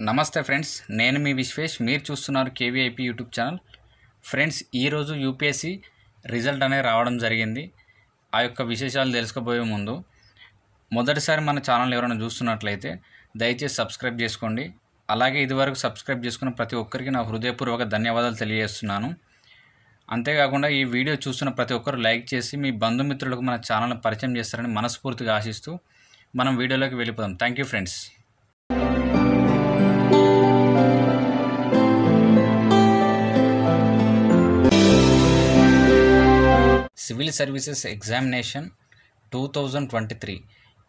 నమస్తే ఫ్రెండ్స్, నేను మీ విశ్వేష్. మీరు చూస్తున్నారు కేవీఐపీ యూట్యూబ్ ఛానల్. ఫ్రెండ్స్, ఈరోజు యూపీఎస్సీ రిజల్ట్ అనేది రావడం జరిగింది. ఆ యొక్క విశేషాలు తెలుసుకోబోయే ముందు మొదటిసారి మన ఛానల్ ఎవరైనా చూస్తున్నట్లయితే దయచేసి సబ్స్క్రైబ్ చేసుకోండి. అలాగే ఇదివరకు సబ్స్క్రైబ్ చేసుకున్న ప్రతి ఒక్కరికి నా హృదయపూర్వక ధన్యవాదాలు తెలియజేస్తున్నాను. అంతేకాకుండా ఈ వీడియో చూస్తున్న ప్రతి ఒక్కరు లైక్ చేసి మీ బంధుమిత్రులకు మన ఛానల్ని పరిచయం చేస్తారని మనస్ఫూర్తిగా ఆశిస్తూ మనం వీడియోలోకి వెళ్ళిపోదాం. Thank you friends. Civil services examination 2023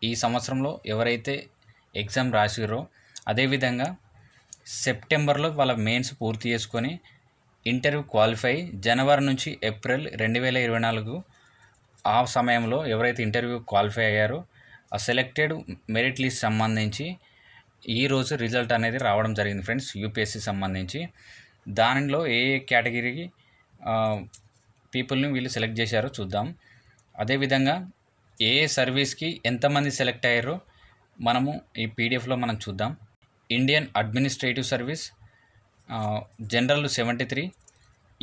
ఈ సంవత్సరంలో ఎవరైతే ఎగ్జామ్ రాసిరో, అదేవిధంగా సెప్టెంబర్లో వాళ్ళ మెయిన్స్ పూర్తి చేసుకొని ఇంటర్వ్యూ క్వాలిఫై జనవరి నుంచి ఏప్రిల్ 2024 ఆ సమయంలో ఎవరైతే ఇంటర్వ్యూ క్వాలిఫై అయ్యారో ఆ సెలెక్టెడ్ మెరిట్ లిస్ట్ సంబంధించి ఈరోజు రిజల్ట్ అనేది రావడం జరిగింది ఫ్రెండ్స్. యూపీఎస్సీ సంబంధించి దానిలో ఏ కేటగిరీకి పీపుల్ని వీళ్ళు సెలెక్ట్ చేశారో చూద్దాం. అదేవిధంగా ఏ సర్వీస్కి ఎంతమంది సెలెక్ట్ అయ్యారో మనము ఈ పీడిఎఫ్లో మనం చూద్దాం. Indian administrative service general 73,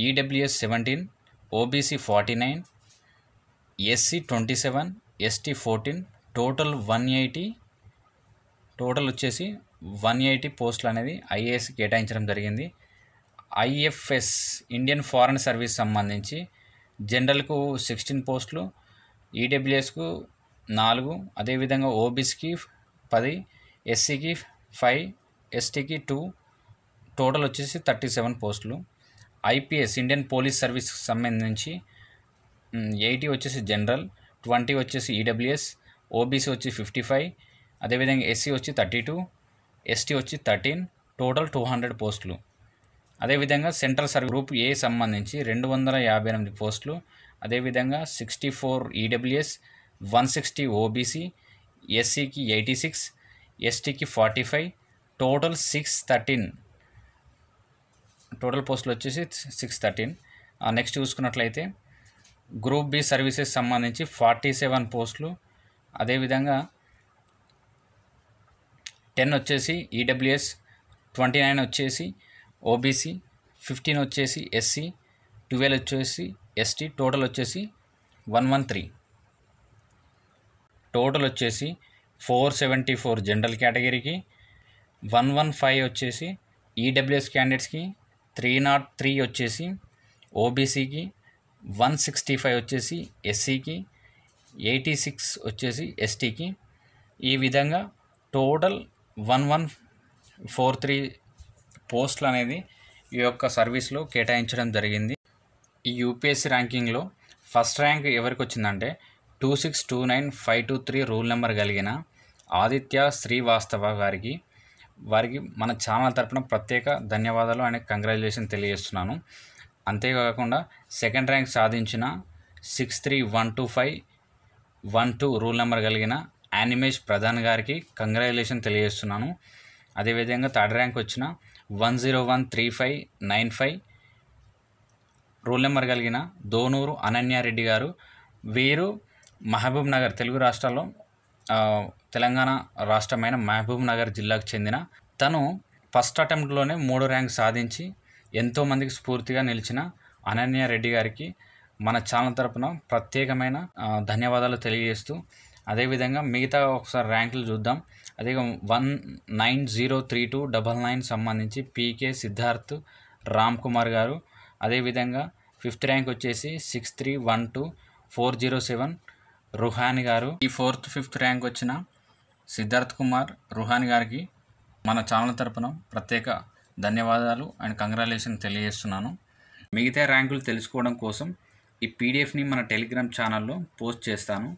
EWS 17, OBC 49, SC 27, ST 14, total 180, total వచ్చేసి 180 పోస్టులు అనేది ఐఏఎస్ కేటాయించడం జరిగింది. ఐఎఫ్ఎస్ ఇండియన్ ఫారెన్ సర్వీస్ సంబంధించి జనరల్కు 16 పోస్టులు, ఈడబ్ల్యూఎస్కు 4, అదేవిధంగా ఓబీసీకి 10, ఎస్సీకి 5, ఎస్టీకి 2, టోటల్ వచ్చేసి 37 పోస్టులు. ఐపీఎస్ ఇండియన్ పోలీస్ సర్వీస్ సంబంధించి 80 వచ్చేసి జనరల్, 20 వచ్చేసి ఈడబ్ల్యూఎస్, ఓబీసీ వచ్చి 55, అదేవిధంగా ఎస్సీ వచ్చి 32, ఎస్టీ వచ్చి 13, టోటల్ 200 పోస్టులు. అదేవిధంగా సెంట్రల్ సర్వీస్ గ్రూప్ ఏ సంబంధించి 258 పోస్టులు, అదేవిధంగా 64 ఈడబ్ల్యూఎస్, 160 ఓబీసీ, ఎస్సీకి 86, ఎస్టీకి 45, టోటల్ 613, టోటల్ పోస్టులు వచ్చేసి 613. నెక్స్ట్ చూసుకున్నట్లయితే గ్రూప్ బి సర్వీసెస్ సంబంధించి 47 పోస్టులు, అదేవిధంగా 10 వచ్చేసి ఈడబ్ల్యూఎస్, 29 వచ్చేసి ఓబీసీ, 15 వచ్చేసి ఎస్సీ, 12 వచ్చేసి ఎస్టీ, టోటల్ వచ్చేసి 113. టోటల్ వచ్చేసి 474 జనరల్ కేటగిరీకి, 115 వచ్చేసి ఈడబ్ల్యూఎస్ క్యాండిడేట్స్కి, 303 వచ్చేసి ఓబీసీకి, 165 వచ్చేసి ఎస్సీకి, 86 వచ్చేసి ఎస్టీకి. ఈ విధంగా టోటల్ 1143 పోస్టులు అనేది ఈ యొక్క సర్వీస్లో కేటాయించడం జరిగింది. ఈ యూపీఎస్సీ ర్యాంకింగ్లో ఫస్ట్ ర్యాంక్ ఎవరికి వచ్చిందంటే 2629,523 రూల్ నెంబర్ కలిగిన ఆదిత్య శ్రీవాస్తవ వారికి మన ఛానల్ తరపున ప్రత్యేక ధన్యవాదాలు అండ్ కంగ్రాచులేషన్ తెలియజేస్తున్నాను. అంతేకాకుండా సెకండ్ ర్యాంక్ సాధించిన 6312,512 రూల్ నెంబర్ కలిగిన యానిమేష్ ప్రధాన్ గారికి కంగ్రాచులేషన్ తెలియజేస్తున్నాను. అదేవిధంగా థర్డ్ ర్యాంక్ వచ్చిన 1013595 రూల్ నెంబర్ కలిగిన దోనూరు అనన్యారెడ్డి గారు, వీరు మహబూబ్ నగర్ తెలుగు రాష్ట్రాల్లో తెలంగాణ రాష్ట్రమైన మహబూబ్ నగర్ జిల్లాకు చెందిన తను ఫస్ట్ అటెంప్ట్లోనే 3 ర్యాంక్ సాధించి ఎంతోమందికి స్ఫూర్తిగా నిలిచిన అనన్యారెడ్డి గారికి మన ఛానల్ తరపున ప్రత్యేకమైన ధన్యవాదాలు తెలియజేస్తూ, అదేవిధంగా మిగతా ఒకసారి ర్యాంకులు చూద్దాం. అదే 1903299 సంబంధించి పీకే సిద్ధార్థ్ రామ్ కుమార్ గారు, అదేవిధంగా 5th ర్యాంక్ వచ్చేసి 6312407 రుహాని గారు. ఈ 4th 5th ర్యాంక్ వచ్చిన సిద్ధార్థ్ కుమార్ రుహాని గారికి మన ఛానల్ తరపున ప్రత్యేక ధన్యవాదాలు అండ్ కంగ్రాచులేషన్ తెలియజేస్తున్నాను. మిగతా ర్యాంకులు తెలుసుకోవడం కోసం ఈ పీడిఎఫ్ని మన టెలిగ్రామ్ ఛానల్లో పోస్ట్ చేస్తాను,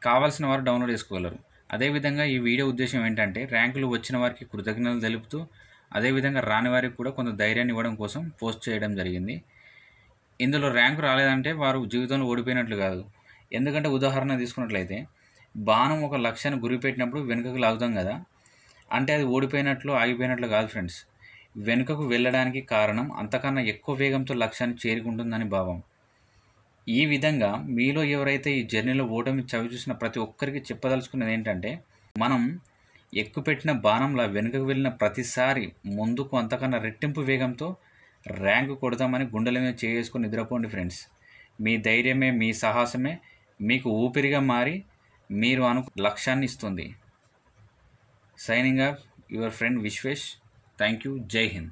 కావాల్సిన వారు డౌన్లోడ్ చేసుకోగలరు. అదేవిధంగా ఈ వీడియో ఉద్దేశం ఏంటంటే ర్యాంకులు వచ్చిన వారికి కృతజ్ఞతలు తెలుపుతూ, అదేవిధంగా రాని వారికి కూడా కొంత ధైర్యాన్ని ఇవ్వడం కోసం పోస్ట్ చేయడం జరిగింది. ఇందులో ర్యాంకు రాలేదంటే వారు జీవితంలో ఓడిపోయినట్లు కాదు. ఎందుకంటే ఉదాహరణ తీసుకున్నట్లయితే బాణం ఒక లక్ష్యాన్ని గురిపెట్టినప్పుడు వెనుకకు లాగుతాం కదా, అంటే అది ఓడిపోయినట్లు ఆగిపోయినట్లు కాదు ఫ్రెండ్స్. వెనుకకు వెళ్ళడానికి కారణం అంతకన్నా ఎక్కువ వేగంతో లక్ష్యాన్ని చేరుకుంటుందని భావం. ఈ విధంగా మీలో ఎవరైతే ఈ జర్నీలో ఓటమి చవి చూసిన ప్రతి ఒక్కరికి చెప్పదలుచుకున్నది ఏంటంటే, మనం ఎక్కుపెట్టిన బాణంలా వెనుకకు వెళ్ళిన ప్రతిసారి ముందుకు అంతకన్నా రెట్టింపు వేగంతో ర్యాంకు కొడదామని గుండెల మీద చేసుకొని నిద్రపోండి ఫ్రెండ్స్. మీ ధైర్యమే, మీ సాహసమే మీకు ఊపిరిగా మారి మీరు లక్ష్యాన్ని ఇస్తుంది. Signing up, your friend Vishwesh. Thank you. జై హింద్.